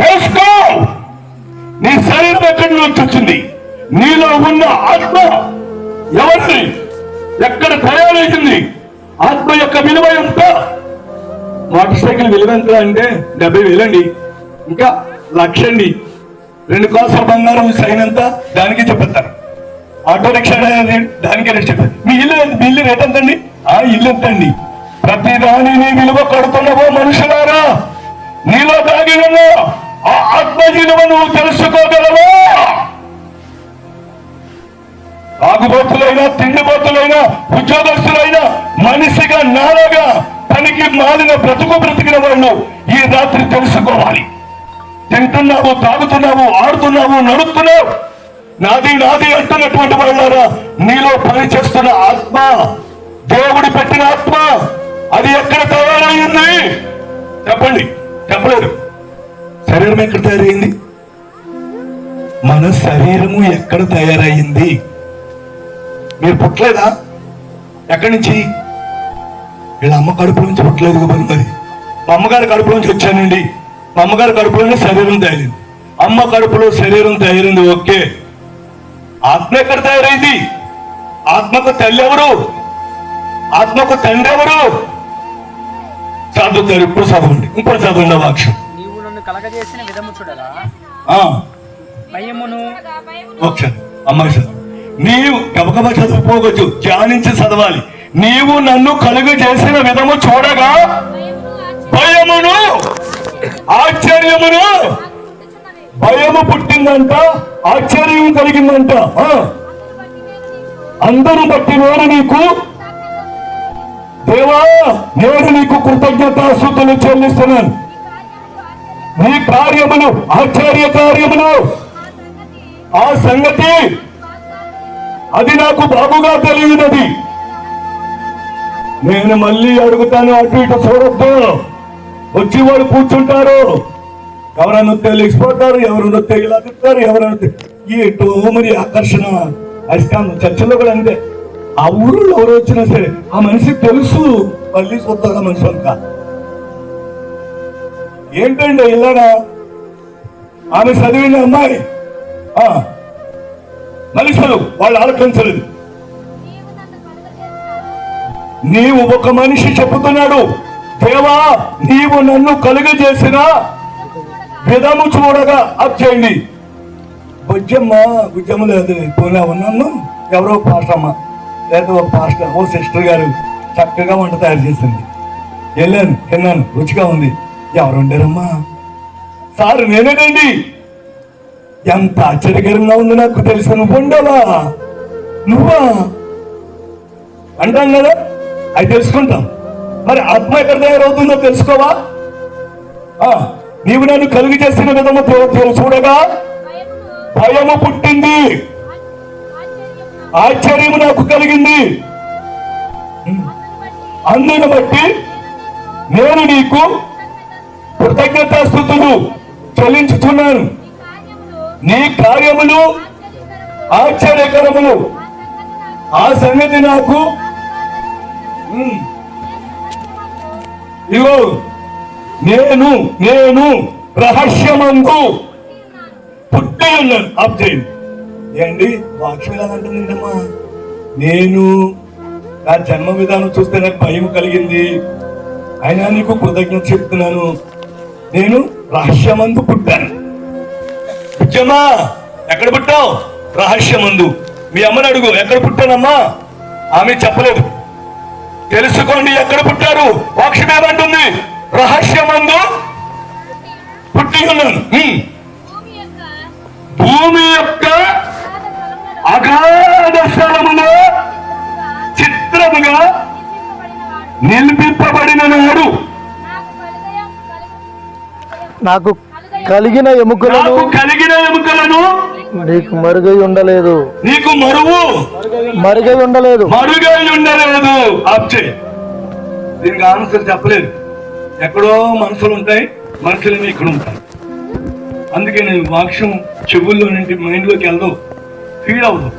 తెలుసుకో. నీ శరీరం ఎక్కడి నుంచి వచ్చింది? నీలో ఉన్న ఆత్మ ఎవరిది? ఎక్కడ తయారైంది? ఆత్మ యొక్క విలువ ఎంత? మోటార్ సైకిల్ విలువ ఎంత అంటే 70,000 అండి. ఇంకా 1,00,000 అండి. 2 కాసుల బంగారం సైన్ ఎంత దానికి చెప్పేస్తారు. ఆటో రిక్షా దానికే చెప్పారు. మీ ఇల్లు రేట్ ఎంతండి? ఆ ఇల్లు ఎంతండి? ప్రతి దానిని విలువ కడుతున్నావో మనుషులారా, నీలో దాగి ఉన్న ఆ ఆత్మ విలువ నువ్వు తెలుసుకోగలవా? తాగుబోతులైనా, తిండిబోతులైనా, ఉద్యోగస్తులైనా, మనిషిగా నాలాగా పనికి మాలిన బ్రతికిన వాళ్ళు ఈ రాత్రి తెలుసుకోవాలి. తింటున్నావు, తాగుతున్నావు, ఆడుతున్నావు, నడుస్తున్నావు, నాది అంటున్నటువంటి వాళ్ళారా, నీలో పనిచేస్తున్న ఆత్మ, దేవుడి పెట్టిన ఆత్మ, అది ఎక్కడ తయారయ్యింది? చెప్పండి. చెప్పలేదు. శరీరం ఎక్కడ తయారైంది? మన శరీరము ఎక్కడ తయారయ్యింది? మీరు పుట్టలేదా? ఎక్కడి నుంచి? వీళ్ళ అమ్మ కడుపు నుంచి పుట్టలేదు కాబట్టి మరి మా అమ్మగారి కడుపు నుంచి వచ్చానండి. మా అమ్మగారి కడుపులోనే శరీరం తయారైంది. అమ్మ కడుపులో శరీరం తయారైంది. ఓకే, ఆత్మ ఎక్కడ తయారైంది? ఆత్మకు తల్లి ఎవరు? ఆత్మకు తండ్రి ఎవరు? చదువుతారు. ఇప్పుడు చదవండి, ఇప్పుడు చదవండి వాక్యం. నీవు నన్ను కలగజేసిన విధము చూడగా భయమును. ఒకసారి అమ్మాయి చదువు. నీవు గబగబా చదువుకోవచ్చు, ధ్యానించి చదవాలి. నీవు నన్ను కలుగు చేసిన విధము చూడగా భయమును, ఆశ్చర్యమును. భయము పుట్టిందంట, ఆశ్చర్యం కలిగిందంట. అందరూ బట్టి నీకు దేవా, నేను నీకు కృతజ్ఞతాస్తుతులు చెల్లిస్తున్నాను. నీ కార్యములు, ఆశ్చర్య కార్యములు, ఆ సంగతి అది నాకు బాగుగా తెలియనది. నేను మళ్ళీ అడుగుతాను, అటు ఇటు చూడొద్దు. వచ్చి వాళ్ళు కూర్చుంటారు, ఎవరైనా తెలిసిపోతారు, ఎవరైనా ఇలా తింటారు, ఎవరైనా ఇటు మరి ఆకర్షణ. అస్కాం చర్చలో కూడా అంతే. ఆ ఊరిలో ఎవరు వచ్చినా సరే ఆ మనిషికి తెలుసు, మళ్ళీ చూస్తారు ఆ మనిషి అంతా. ఏంటండి ఇలాగా? ఆమె చదివిన అమ్మాయి మళ్ళీ చదువు, వాళ్ళు ఆలోచించలేదు. నీవు ఒక మనిషి చెబుతున్నాడు, దేవా నీవు నన్ను కలుగజేసిన విధము చూడగా. అది చేయండి. గుజ్జమ్మ లేదు, పోయినా ఉన్నాను. ఎవరో పాస్టమ్మ లేదా ఒక పాస్టర్, ఓ సిస్టర్ గారు చక్కగా వంట తయారు చేసింది. వెళ్ళాను, తిన్నాను, రుచిగా ఉంది. ఎవరు వండారమ్మా? సార్ నేనేనండి. ఎంత ఆశ్చర్యకరంగా ఉంది నాకు తెలుసు. నువ్వు వండావా? నువ్వా అంటాం కదా, అది తెలుసుకుంటాం. మరి ఆత్మ ఎక్కడ తయారవుతుందో తెలుసుకోవా? నీవు నన్ను కలుగు చేసిన విధము చూడగా భయము పుట్టింది, ఆశ్చర్యము నాకు కలిగింది. అందును బట్టి నేను నీకు కృతజ్ఞతాస్తుతులు చెల్లించుతున్నాను. నీ కార్యములు ఆశ్చర్యకరములు, ఆ సంగతి నాకు ఇగో నేను రహస్యమందు పుట్టి ఉన్నాను. అబ్జెక్ట్ ఏంటి వాక్యం ఎలాగంటుందంటమ్మా? నేను నా జన్మ విధానం చూస్తే నాకు భయం కలిగింది, అయినా నీకు కృతజ్ఞత చెప్తున్నాను. నేను రహస్యమందు పుట్టాను. పుట్టమ్మా, ఎక్కడ పుట్టావు? రహస్యమందు. మీ అమ్మని అడుగు, ఎక్కడ పుట్టానమ్మా? ఆమె చెప్పలేదు. తెలుసుకోండి ఎక్కడ పుట్టారు. వాక్యం ఏమంటుంది? రహస్యమందు పుట్టి ఉన్నాను. భూమి యొక్క అగాధ స్థలములో చిత్రముగా నిలిపింపబడిన నాడు నాకు కలిగిన ఎముకలను నీకు మరుగై ఉండలేదు. నీకు మరుగై ఉండలేదు. దీనికి ఆన్సర్ చెప్పలేదు. ఎక్కడో మనసులు ఉంటాయి, మనుషులు ఇక్కడ ఉంటాయి. అందుకే నేను వాక్యం చెవుల్లో నుండి మైండ్లోకి వెళ్దాం, ఫీడ్ అవ్వదు.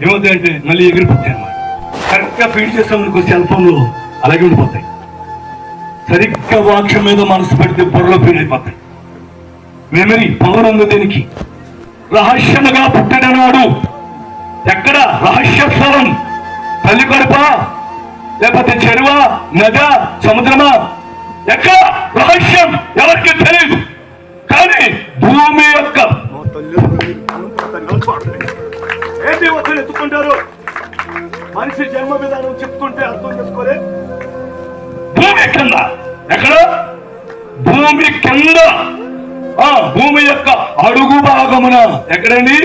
ఏమవుతాయంటే మళ్ళీ ఎగిరిపోతాయి అన్నమాట. కరెక్ట్గా ఫీడ్ చేస్తాం సెల్ ఫోన్లో అలాగే ఉండిపోతాయి. సరిగ్గా వాక్యం మీద మనసు పెడితే బుర్రలో ఫీడ్ అయిపోతాయి. మెమరీ పవర్ ఉంది దీనికి. రహస్యముగా పుట్టిననాడు. ఎక్కడ రహస్య స్థలం? తల్లి కడుప, లేకపోతే చెరువా, నదా, సముద్రమా? ఎక్కడ రహస్యం ఎవరికి తెలియదు. కానీ భూమి యొక్క ఏంటి వద్దలు ఎత్తుకుంటారు? మనిషి జన్మ విధానం చెప్తుంటే అర్థం చేసుకోలే. భూమి కింద ఎక్కడ? భూమి కింద, భూమి యొక్క అడుగు భాగమున. ఎక్కడండి?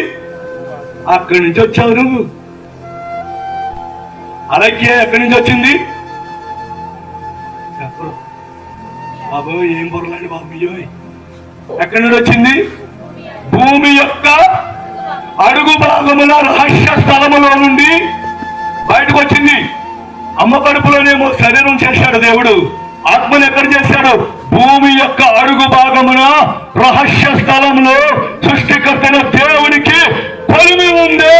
అక్కడి నుంచి వచ్చావు నువ్వు. అలాగే ఎక్కడి నుంచి వచ్చింది? బాబు ఏం పొరలండి బాబు, ఎక్కడి నుండి వచ్చింది? భూమి యొక్క అడుగు భాగమున రహస్య స్థలములో నుండి బయటకు వచ్చింది. అమ్మ కడుపులోనేమో శరీరం చేశాడు దేవుడు. ఆత్మను ఎక్కడ చేశాడు? భూమి యొక్క అడుగు భాగమున రహస్య స్థలంలో సృష్టికర్తైన దేవునికి కొలిమి ఉంది.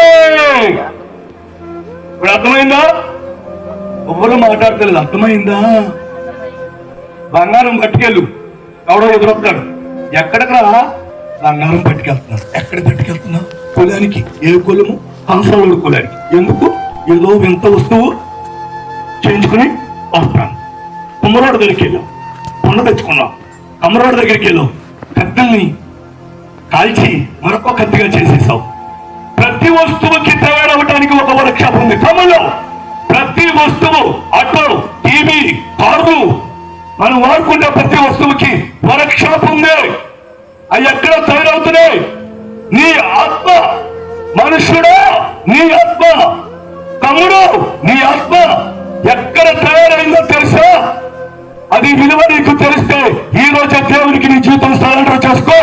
ఇప్పుడు అర్థమైందా? ఎవరు మాట్లాడతలేదు. అర్థమైందా? బంగారం పట్టుకెళ్ళు, ఎవడో ఎదురొస్తాడు. ఎక్కడికి రా? బంగారం పట్టుకెళ్తున్నాడు. ఎక్కడ పట్టుకెళ్తున్నావు? కులానికి. ఏ కులము? హంసలోడు కులానికి. ఎందుకు? ఏదో వింత వస్తువు చేయించుకుని వస్తాను. కుమ్మరోడు దగ్గరికి వెళ్ళాం, కొండ తెచ్చుకున్నాం. కమ్మరోడు దగ్గరికి వెళ్ళాం, కత్తుల్ని కాల్చి మరొక కత్తిగా చేసేసావు. ప్రతి వస్తువుకి తయారవటానికి ఒక వర్క్షాప్ ఉంది తమలో. ప్రతి వస్తువు, ఆటో, టీవీ, కార్లు, మనం వాడుకునే ప్రతి వస్తువుకి వర్క్షాప్ ఉంది. అవి ఎక్కడ తయారవుతున్నాయి? నీ ఆత్మ. మనుషుడా, నీ ఆత్మ. తమ్ముడు, నీ ఆత్మ ఎక్కడ తయారైందో తెలుసా? అది విలువ నీకు తెలిస్తే ఈ రోజు దేవునికి నీ జీవితం సరెండర్ చేసుకో.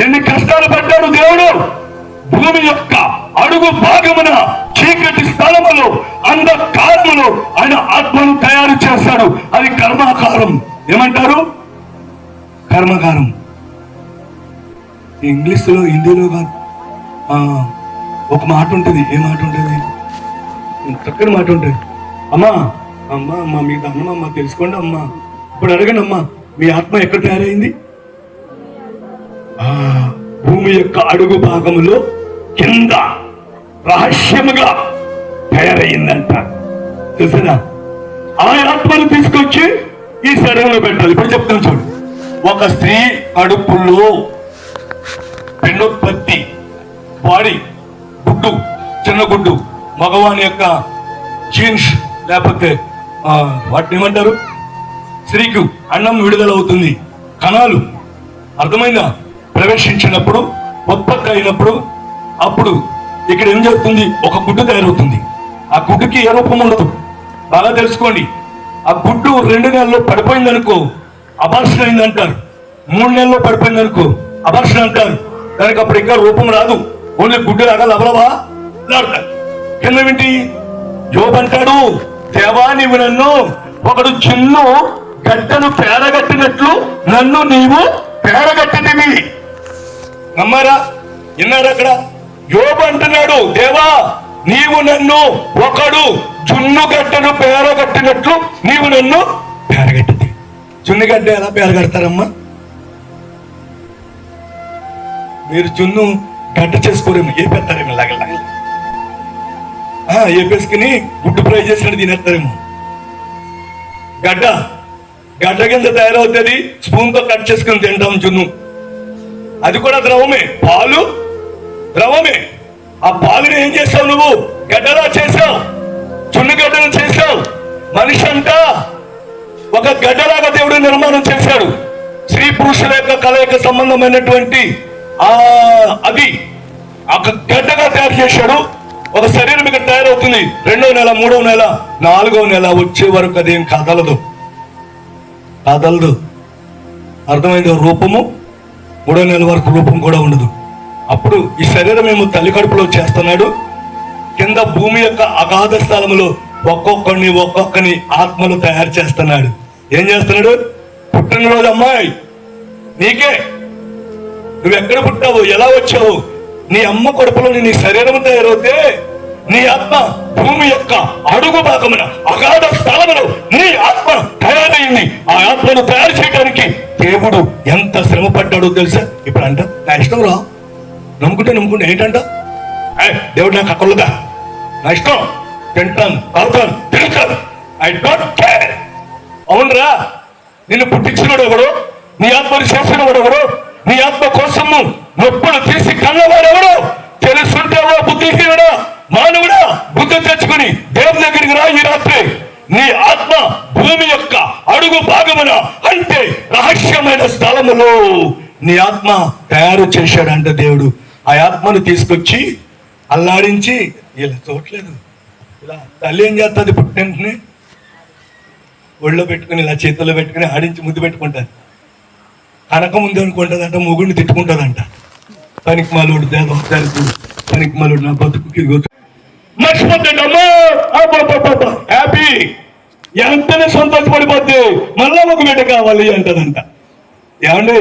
ఎన్ని కష్టాలు పడ్డాడు దేవుడు. భూమి యొక్క అడుగు భాగమున చీకటి స్థలములో, అంధకారములో ఆయన ఆత్మను తయారు చేశాడు. అది కర్మాకారం. ఏమంటారు? కర్మకారం. ఇంగ్లీష్లో, హిందీలో కాదు, ఒక మాట ఉంటుంది. ఏ మాట ఉంటుంది? చక్కని మాట ఉంటుంది. అమ్మా అమ్మా అమ్మా మీకు అన్నమమ్మా తెలుసుకోండి అమ్మా. ఇప్పుడు అడగండి అమ్మా, మీ ఆత్మ ఎక్కడ తయారైంది? భూమి యొక్క అడుగు భాగములో కింద రహస్యముగా తయారయ్యిందంట. చూసారా? ఆ ఆత్మను తీసుకొచ్చి ఈ శరీరంలో పెట్టాలి. ఇప్పుడు చెప్తాను చూడు. ఒక స్త్రీ కడుపులో పెండోత్పత్తి, బాడీ, గుడ్డు, చిన్న గుడ్డు, మగవాని యొక్క జీన్స్, లేకపోతే వాటిని ఏమంటారు, స్త్రీకు అన్నం విడుదలవుతుంది. కణాలు, అర్థమైందా? ప్రవేశించినప్పుడు, ఉత్పత్తి అయినప్పుడు, అప్పుడు ఇక్కడ ఏం జరుగుతుంది? ఒక గుడ్డు తయారవుతుంది. ఆ గుడ్డుకి ఏ రూపం ఉండదు. బాగా తెలుసుకోండి. ఆ గుడ్డు 2 నెలల్లో పడిపోయిందనుకో అబార్షన్ అయిందంటారు. 3 నెలల్లో పడిపోయిందనుకో అబార్షన్ అంటారు. దానికి అప్పుడు ఇంకా రూపం రాదు. ఓన్లీ గుడ్డు లాగా లవలవా లాడతారు. కింద ఏంటి? యోబు అంటాడు, దేవా నీవు నన్ను ఒకడు చిన్ను గడ్డను పేరగట్టినట్లు నన్ను నీవు పేరగట్టితివి. నమ్మారా? విన్నారా? అక్కడ యోబు అంటున్నాడు, దేవా నీవు నన్ను ఒకడు జున్ను గడ్డను పేరగట్టినట్లు నీవు నన్ను పేరగట్టింది. జున్నుగడ్డ ఎలా పేరగడతారమ్మా? మీరు జున్ను గడ్డ చేసుకోరేమో, ఏ పెడతారేమో లాగలా ఏపేసుకుని గుడ్డు ఫ్రై చేసినట్టు తినేస్తారేమో. గడ్డ కింద తయారవుతుంది. స్పూన్ తో కట్ చేసుకుని తింటాం జున్ను. అది కూడా ద్రవమే. పాలు ద్రవమే. ఆ పాలుని ఏం చేసావు నువ్వు? గడ్డలా చేసావు, జున్ను గడ్డను చేసావు. మనిషి అంతా ఒక గడ్డలాగా దేవుడు నిర్మాణం చేశాడు. స్త్రీ పురుషుల యొక్క కలయిక సంబంధమైనటువంటి అది ఒక గడ్డగా తయారు చేశాడు. ఒక శరీరం ఇక్కడ తయారవుతుంది. 2వ నెల, 3వ నెల, 4వ నెల వచ్చే వరకు అదేం కదలదు. అర్థమైంది? రూపము 3వ నెల వరకు రూపం కూడా ఉండదు. అప్పుడు ఈ శరీరం ఏమో తల్లి కడుపులో చేస్తున్నాడు. కింద భూమి యొక్క అగాధ స్థలంలో ఒక్కొక్కని ఆత్మలు తయారు చేస్తున్నాడు. ఏం చేస్తున్నాడు? పుట్టినరోజు అమ్మాయి నీకే. నువ్వు ఎక్కడ పుట్టావు? ఎలా వచ్చావు? నీ అమ్మ కడుపులో నీ శరీరం తయారవుతే నీ ఆత్మ భూమి యొక్క అడుగు భాగమున అగాధ స్థలములో నీ ఆత్మ తయారైంది. ఆ ఆత్మను తయారు చేయడానికి దేవుడు ఎంత శ్రమ పడ్డాడో తెలుసా? ఇప్పుడు అంట నా ఇష్టం రా, నమ్ముకుంటే ఏంటంట, దేవుడు నాకు అక్కలుగా, నా ఇష్టం, తింటాను, తాగుతాను, తిరుగుతాను, ఐ డోంట్ కేర్. అవునరా, నిన్ను పుట్టించినవాడు ఎవడు? నీ ఆత్మను చేసినవాడు ఎవడు? నీ ఆత్మ కోసము నొప్పులు తీసి కన్నవాడెవడు? తెలుసుంటావా బుద్ధిహీనుడా, మానవుడా? బుద్ధి తెచ్చుకుని దేవుని దగ్గరికి రా ఈ రాత్రి. నీ ఆత్మ భూమి యొక్క అడుగు భాగమున అంటే రహస్యమైన స్థలములో నీ ఆత్మ తయారు చేశాడంట దేవుడు. ఆ ఆత్మను తీసుకొచ్చి అల్లాడించి, ఇలా చూడలేదు, ఇలా తల్లి ఏం చేస్తుంది, పుట్టింటిని ఒళ్ళో పెట్టుకుని ఇలా చేతుల్లో పెట్టుకుని ఆడించి ముద్దు పెట్టుకుంటారు. కనక ముందు అనుకుంటుందంట, మొగుడిని తిట్టుకుంటుందంట, పనికి మాలోడు దేదానికి, పనికి మాలోడు నా బతుకుకి మర్చిపోతాడు. అమ్మా హ్యాపీ, ఎంతనే సంతోషపడిపోద్ది, మళ్ళా ఒక బిడ్డ కావాలి అంటదంట. ఏమండి,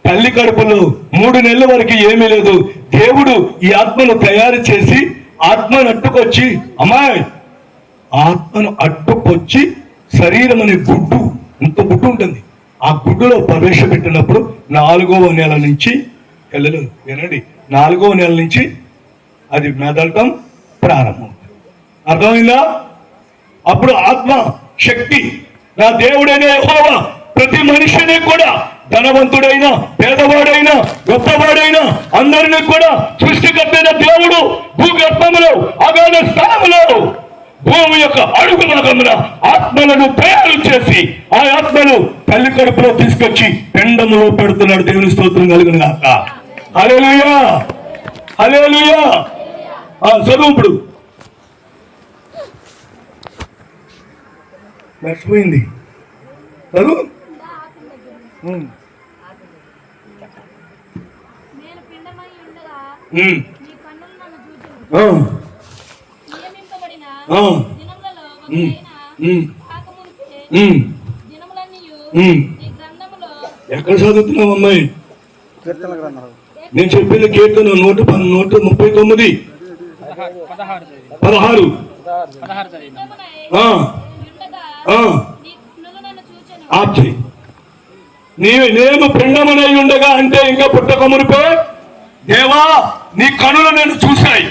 తల్లి కడుపులో 3 నెలల వరకు ఏమీ లేదు. దేవుడు ఈ ఆత్మను తయారు చేసి ఆత్మను అట్టుకొచ్చి, అమ్మాయి ఆత్మను అట్టుకొచ్చి శరీరం అనే గుడ్డు, ఇంత గుడ్డు ఉంటుంది, ఆ గుడ్డులో ప్రవేశపెట్టినప్పుడు 4వ నెల నుంచి పిల్లలు వినండి, 4వ నెల నుంచి అది మెదలటం ప్రారంభం. అర్థమైందా? అప్పుడు ఆత్మ శక్తి, నా దేవుడైన యెహోవా ప్రతి మనిషిని కూడా, ధనవంతుడైనా పేదవాడైనా గొప్పవాడైనా అందరినీ కూడా సృష్టికర్తైన దేవుడు భూగర్భములో అగాధ స్థలములో భూమి యొక్క అడుగు భాగమున ఆత్మలను తయారు చేసి ఆ ఆత్మను తల్లి కడుపులో తీసుకొచ్చి పిండములో పెడుతున్నాడు. దేవుని స్తోత్రం కలుగును గాక. హల్లెలూయా, హల్లెలూయా. చదువు ఇప్పుడు మర్చిపోయింది, చదువు. ఎక్కడ చదువుతున్నావు అమ్మాయి? నేను చెప్పిన కీర్తన 139 16. నేను పిండమనై ఉండగా అంటే ఇంకా పుట్టక మునిపే దేవా నీ కనులు నేను చూశాయి.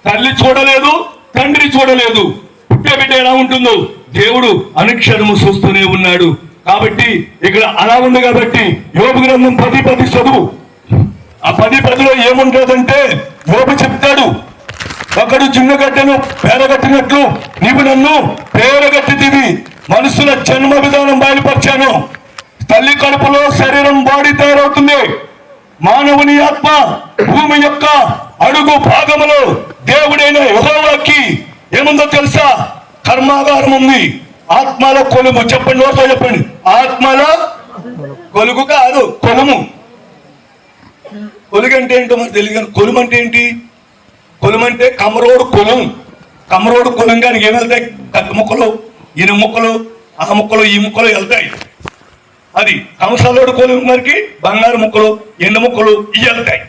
తల్లి చూడలేదు, తండ్రి చూడలేదు. పుట్టే బిడ్డ ఎలా ఉంటుందో దేవుడు అనుక్షణము చూస్తూనే ఉన్నాడు. కాబట్టి ఇక్కడ అలా ఉంది. కాబట్టి యోబు గ్రంథం 10:10 చదువు. ఆ 10:10లో ఏముంటుందంటే యోబు చెప్తాడు, ఒకడు జున్నగడ్డను పేరగట్టినట్లు నీవు నన్ను పేరగట్టితివి. మనుషుల జన్మ విధానం బయలుపరిచాను. తల్లి కడుపులో శరీరం బాడీ తయారవుతుంది. మానవుని ఆత్మ భూమి యొక్క అడుగు భాగములో దేవుడైన యెహోవాకి ఏముందో తెలుసా? కర్మాగారం ఉంది. ఆత్మల కొలుము. చెప్పండి, నోట్లో చెప్పండి. ఆత్మల కొలుగు కాదు, కొలుము. కొలుగు అంటే ఏంటో మరి తెలియదు. కొలుము అంటే ఏంటి? కొలుము అంటే కమరోడు కొలుము. కమరోడు కొలుంగా ఏమెళ్తాయి? కత్తి ముక్కలు, ఈయన ముక్కలు, ఆ ముక్కలు, ఈ ముక్కలు వెళ్తాయి. అది కంసలోడు కొలుము మరికి బంగారు ముక్కలు, ఎండు ముక్కలు ఇవి వెళ్తాయి.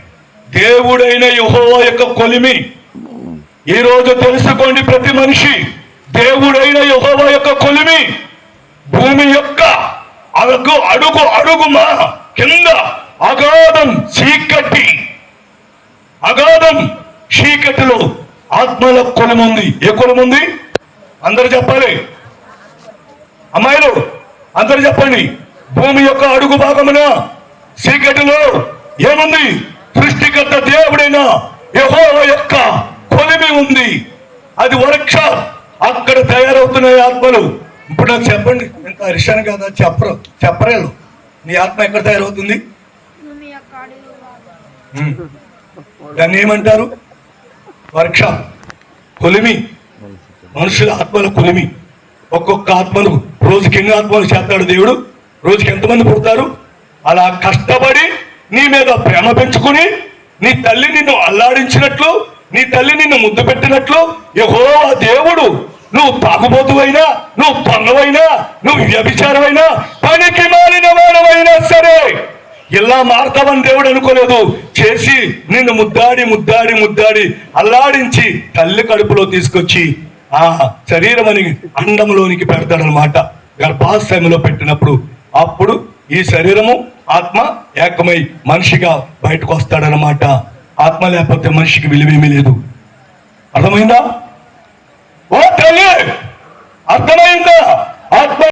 దేవుడైన యెహోవా యొక్క కొలిమి ఈ రోజు తెలుసుకోండి ప్రతి మనిషి. దేవుడైన యెహోవా యొక్క కొలిమి భూమి యొక్క అడుగు కింద అగాధం చీకటిలో ఆత్మల కొలుముంది. ఏ కొలుముంది? అందరు చెప్పాలి. అమ్మాయిలు అందరు చెప్పండి. భూమి యొక్క అడుగు భాగమున చీకటిలో ఏముంది? సృష్టికర్త దేవుడైన యెహోవా యొక్క కొలిమి ఉంది. అది వర్క్షాప్. అక్కడ తయారవుతున్నాయి ఆత్మలు. ఇప్పుడు నాకు చెప్పండి, ఇంత హరిశాను కదా, చెప్పరేలు. నీ ఆత్మ ఎక్కడ తయారవుతుంది? దాన్ని ఏమంటారు? వర్క్షాప్, కొలిమి. మనుషుల ఆత్మల కొలిమి. ఒక్కొక్క ఆత్మను రోజుకి ఎన్ని ఆత్మలు చేస్తాడు దేవుడు? రోజుకి ఎంతమంది పుడతారు? అలా కష్టపడి నీ మీద ప్రేమ పెంచుకుని నీ తల్లి నిన్ను అల్లాడించినట్లు, నీ తల్లి నిన్ను ముద్దు పెట్టినట్లు యెహోవా దేవుడు నువ్వు తాగుబోతువైనా, నువ్వు దొంగవైనా, నువ్వు వ్యభిచారమైనా, పనికి మాలిన వాడవైనా సరే ఇలా మారుతామని దేవుడు అనుకోలేదు. చేసి నిన్ను ముద్దాడి ముద్దాడి ముద్దాడి అల్లాడించి తల్లి కడుపులో తీసుకొచ్చి ఆ శరీరం అని అండంలోనికి పెడతాడనమాట. గర్భాశయంలో పెట్టినప్పుడు అప్పుడు ఈ శరీరము ఆత్మ ఏకమై మనిషిగా బయటకు వస్తాడనమాట. ఆత్మ లేకపోతే మనిషికి విలువేమీ లేదు. అర్థమైందా?